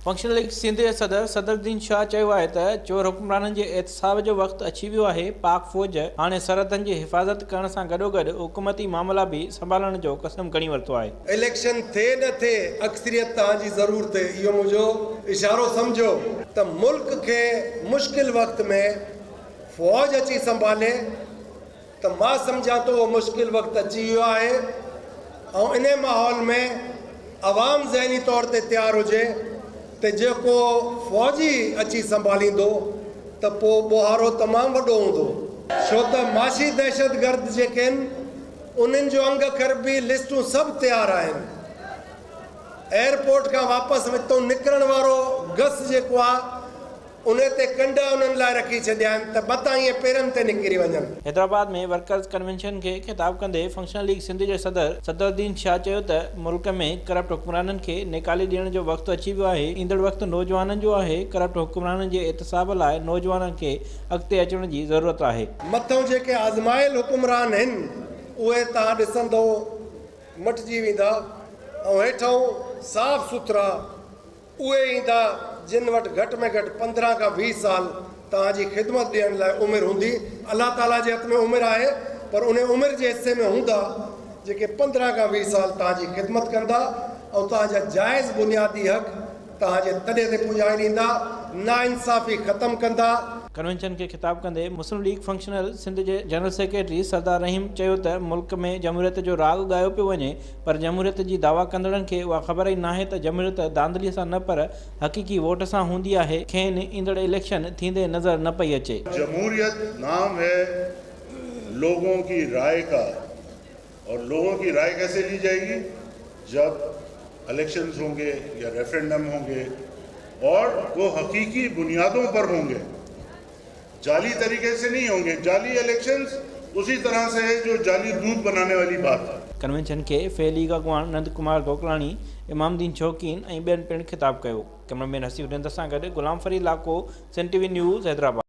Functional league Sindh जे सदर सदरुद्दीन शाह चयो आहे त चोर हुक्मराननि जे एहतसाब जो वक़्तु अची वियो आहे। पाक फ़ौज हाणे सरहदनि जी हिफ़ाज़त करण सां गॾोगॾु हुकूमती मामला बि संभालण जो कसम खणी वरितो आहे। इलेक्शन थे न थे अक्सरियत तव्हांजी ज़रूरत है, इहो मुंहिंजो इशारो सम्झो त मुल्क खे मुश्किल वक़्त में फ़ौज अची संभाले त मां सम्झां थो उहो मुश्किल वक़्तु अची वियो आहे ऐं इन माहौल में आवाम ज़हनी तौर ते तैयार हुजे त जेको फ़ौजी अची संभालींदो त पोइ ॿोहारो तमामु वॾो हूंदो, छो त माशी दहशतगर्द जेके आहिनि उन्हनि जो अंग अखर बि लिस्टूं सभु तैयार आहिनि। एयरपोर्ट खां वापसि हितां निकिरण वारो गस जेको आहे उन ते कंडा उन्हनि लाइ रखी छॾिया आहिनि त मतां ईअं पेरनि ते निकिरी वञनि। हैदराबाद में वर्कर्स कन्वेंशन खे ख़िताब कंदे फंक्शनल लीग सिंध जे सदर सदरुद्दीन शाह चयो त मुल्क में करप्ट हुक्मराननि खे निकाले ॾियण जो वक़्तु अची वियो आहे। ईंदड़ वक़्तु नौजवाननि जो आहे। करप्ट हुक्मराननि जे एहतसाब लाइ नौजवाननि खे अॻिते अचण जी ज़रूरत आहे। मथां जेके आज़मायल हुक्मरान आहिनि उहे तव्हां ॾिसंदो मटिजी वेंदा ऐं हेठां साफ़ सुथरा उहे ईंदा जिन वटि घटि में घटि 15 खां 20 साल तव्हांजी ख़िदमत ॾियण लाइ उमिरि हूंदी। अल्लाह ताला जे हथ में उमिरि आहे, पर उन उमिरि जे हिसे में हूंदा जेके 15 खां 20 साल तव्हांजी ख़िदमत कंदा ऐं तव्हांजा जाइज़ बुनियादी हक़ तव्हांजे तॾे ते पुॼाए ॾींदा, नाइंसाफ़ी ख़तमु कंदा। कन्वेंशन के खिताब कंदे मुस्लिम लीग फंक्शनल सिंध के जनरल सेक्रेटरी सरदार रहीम चयो त मुल्क में जमहूरियत जो राग गायो पियो वञे, पर जमहूरियत जी दावा कंदड़नि खे उहा ख़बर ई नाहे त जमहूरियत धांधलीअ सां न पर हक़ीक़ी वोट सां हूंदी आहे। खेनि ईंदड़ इलेक्शन थींदे नज़र न पई अचे। जमहूरियत नाम है लोगों की राय का, और लोगों की राय कैसे ली जाएगी? जब इलेक्शंस होंगे या रेफरेंडम होंगे और वो हकीकी बुनियादों पर होंगे, जाली तरीके से नहीं होंगे। जाली इलेक्शंस उसी तरह से है जो जाली दूध बनाने वाली बात है। कन्वेंशन के फ़ैली अॻवान नंद कुमार गोकलाणी, इमामुद्दीन शौकीन ऐं ॿियनि पिणु ख़िताब कयो। कैमरामैन हसीब रिंद सां गॾु Ghulam Farid लाको, Sun TV news Hyderabad.